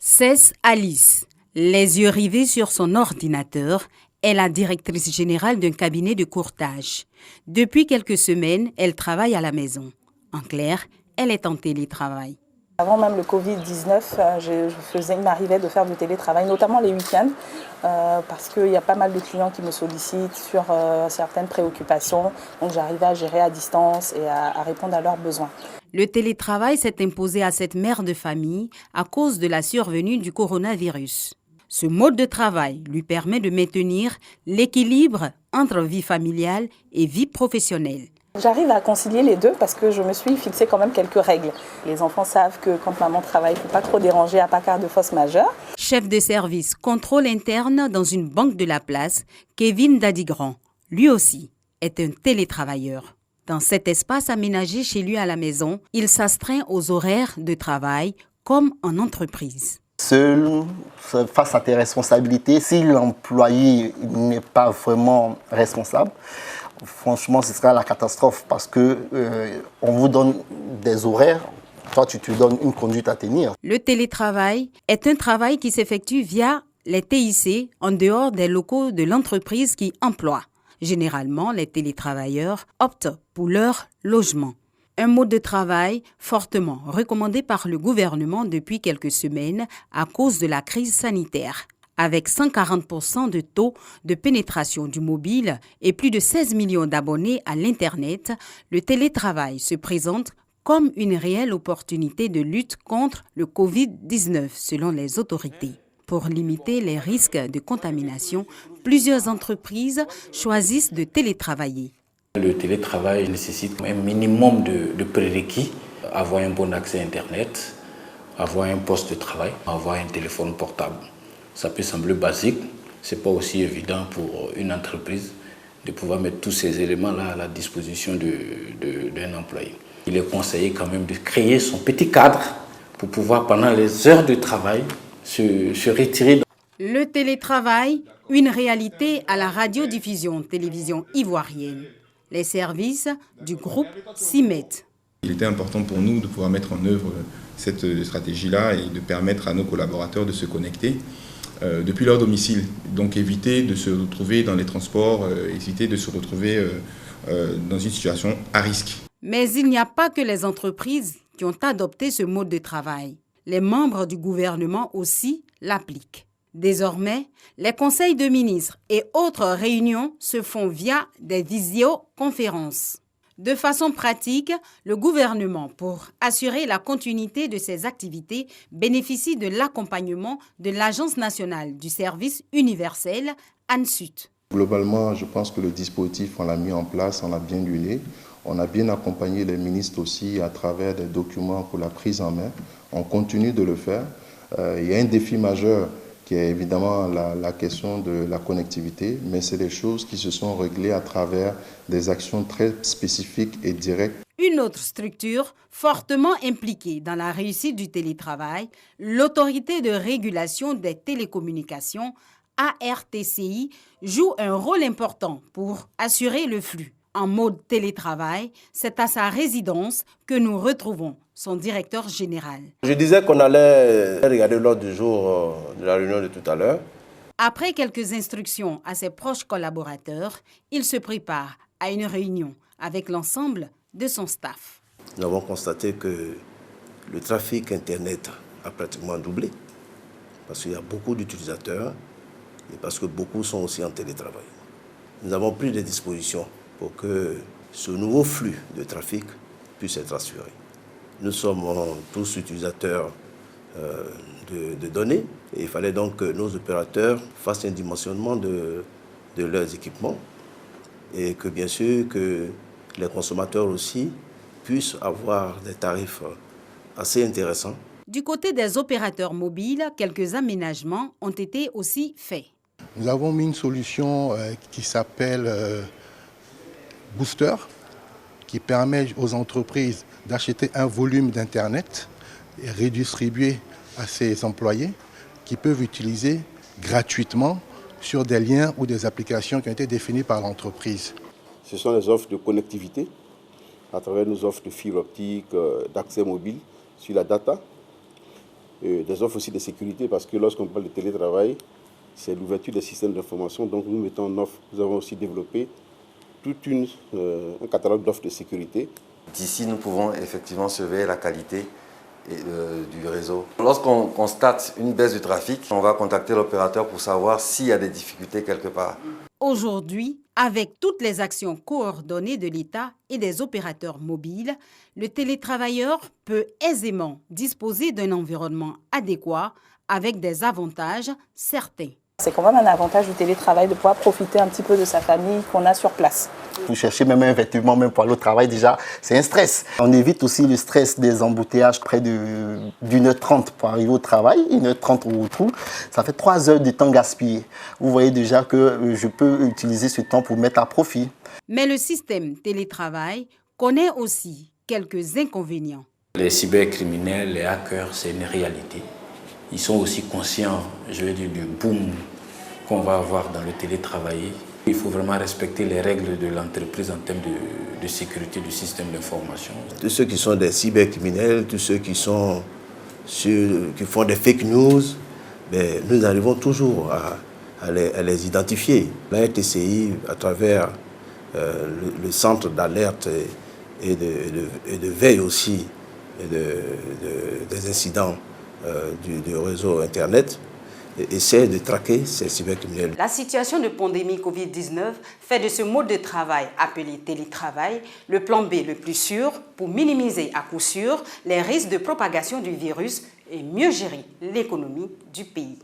C'est Alice. Les yeux rivés sur son ordinateur, est la directrice générale d'un cabinet de courtage. Depuis quelques semaines, elle travaille à la maison. En clair, elle est en télétravail. Avant même le Covid-19, il m'arrivait de faire du télétravail, notamment les week-ends, parce qu'il y a pas mal de clients qui me sollicitent sur certaines préoccupations. Donc j'arrivais à gérer à distance et à répondre à leurs besoins. Le télétravail s'est imposé à cette mère de famille à cause de la survenue du coronavirus. Ce mode de travail lui permet de maintenir l'équilibre entre vie familiale et vie professionnelle. J'arrive à concilier les deux parce que je me suis fixé quand même quelques règles. Les enfants savent que quand maman travaille, il ne faut pas trop déranger à part cas de force majeure. Chef de service contrôle interne dans une banque de la place, Kevin Dadigran, lui aussi, est un télétravailleur. Dans cet espace aménagé chez lui à la maison, il s'astreint aux horaires de travail comme en entreprise. Seul, face à tes responsabilités, si l'employé n'est pas vraiment responsable, franchement, ce sera la catastrophe parce que on vous donne des horaires, toi tu te donnes une conduite à tenir. Le télétravail est un travail qui s'effectue via les TIC en dehors des locaux de l'entreprise qui emploie. Généralement, les télétravailleurs optent pour leur logement. Un mode de travail fortement recommandé par le gouvernement depuis quelques semaines à cause de la crise sanitaire. Avec 140% de taux de pénétration du mobile et plus de 16 millions d'abonnés à l'Internet, le télétravail se présente comme une réelle opportunité de lutte contre le Covid-19 selon les autorités. Pour limiter les risques de contamination, plusieurs entreprises choisissent de télétravailler. Le télétravail nécessite un minimum de prérequis, avoir un bon accès à Internet, avoir un poste de travail, avoir un téléphone portable. Ça peut sembler basique, ce n'est pas aussi évident pour une entreprise de pouvoir mettre tous ces éléments-là à la disposition d'un employé. Il est conseillé quand même de créer son petit cadre pour pouvoir, pendant les heures de travail, se retirer. Le télétravail, une réalité à la radiodiffusion-télévision ivoirienne. Les services du groupe CIMET. Il était important pour nous de pouvoir mettre en œuvre cette stratégie-là et de permettre à nos collaborateurs de se connecter depuis leur domicile. Donc éviter de se retrouver dans les transports, éviter de se retrouver dans une situation à risque. Mais il n'y a pas que les entreprises qui ont adopté ce mode de travail. Les membres du gouvernement aussi l'appliquent. Désormais, les conseils de ministres et autres réunions se font via des visioconférences. De façon pratique, le gouvernement, pour assurer la continuité de ses activités, bénéficie de l'accompagnement de l'Agence nationale du service universel, ANSUT. Globalement, je pense que le dispositif, on l'a mis en place, on l'a bien huilé. On a bien accompagné les ministres aussi à travers des documents pour la prise en main. On continue de le faire. Il y a un défi majeur qui est évidemment la question de la connectivité, mais c'est des choses qui se sont réglées à travers des actions très spécifiques et directes. Une autre structure fortement impliquée dans la réussite du télétravail, l'Autorité de régulation des télécommunications, ARTCI, joue un rôle important pour assurer le flux. En mode télétravail, c'est à sa résidence que nous retrouvons son directeur général. Je disais qu'on allait regarder l'ordre du jour de la réunion de tout à l'heure. Après quelques instructions à ses proches collaborateurs, il se prépare à une réunion avec l'ensemble de son staff. Nous avons constaté que le trafic Internet a pratiquement doublé parce qu'il y a beaucoup d'utilisateurs et parce que beaucoup sont aussi en télétravail. Nous avons pris des dispositions pour que ce nouveau flux de trafic puisse être assuré. Nous sommes tous utilisateurs de données et il fallait donc que nos opérateurs fassent un dimensionnement de leurs équipements et que bien sûr que les consommateurs aussi puissent avoir des tarifs assez intéressants. Du côté des opérateurs mobiles, quelques aménagements ont été aussi faits. Nous avons mis une solution qui s'appelle Booster, qui permet aux entreprises d'acheter un volume d'Internet et redistribuer à ses employés qui peuvent utiliser gratuitement sur des liens ou des applications qui ont été définies par l'entreprise. Ce sont les offres de connectivité à travers nos offres de fibre optique, d'accès mobile sur la data. des offres aussi de sécurité, parce que lorsqu'on parle de télétravail, c'est l'ouverture des systèmes d'information. Donc nous mettons en offre, nous avons aussi développé tout un catalogue d'offres de sécurité. D'ici, nous pouvons effectivement surveiller la qualité du réseau. Lorsqu'on constate une baisse du trafic, on va contacter l'opérateur pour savoir s'il y a des difficultés quelque part. Aujourd'hui, avec toutes les actions coordonnées de l'État et des opérateurs mobiles, le télétravailleur peut aisément disposer d'un environnement adéquat avec des avantages certains. C'est quand même un avantage du télétravail de pouvoir profiter un petit peu de sa famille qu'on a sur place. Pour chercher même un vêtement, même pour aller au travail, déjà, c'est un stress. On évite aussi le stress des embouteillages près d'1h30 pour arriver au travail, 1h30 au retour. Ça fait 3 heures de temps gaspillé. Vous voyez déjà que je peux utiliser ce temps pour mettre à profit. Mais le système télétravail connaît aussi quelques inconvénients. Les cybercriminels, les hackers, c'est une réalité. Ils sont aussi conscients, je veux dire, du boom qu'on va avoir dans le télétravail. Il faut vraiment respecter les règles de l'entreprise en termes de sécurité du système d'information. Tous ceux qui sont des cybercriminels, tous ceux qui font des fake news, nous arrivons toujours à les identifier. La RTCI, à travers le centre d'alerte et de veille aussi des incidents du réseau Internet, essaie de traquer ces cybercriminels. La situation de pandémie Covid-19 fait de ce mode de travail appelé télétravail le plan B le plus sûr pour minimiser à coup sûr les risques de propagation du virus et mieux gérer l'économie du pays.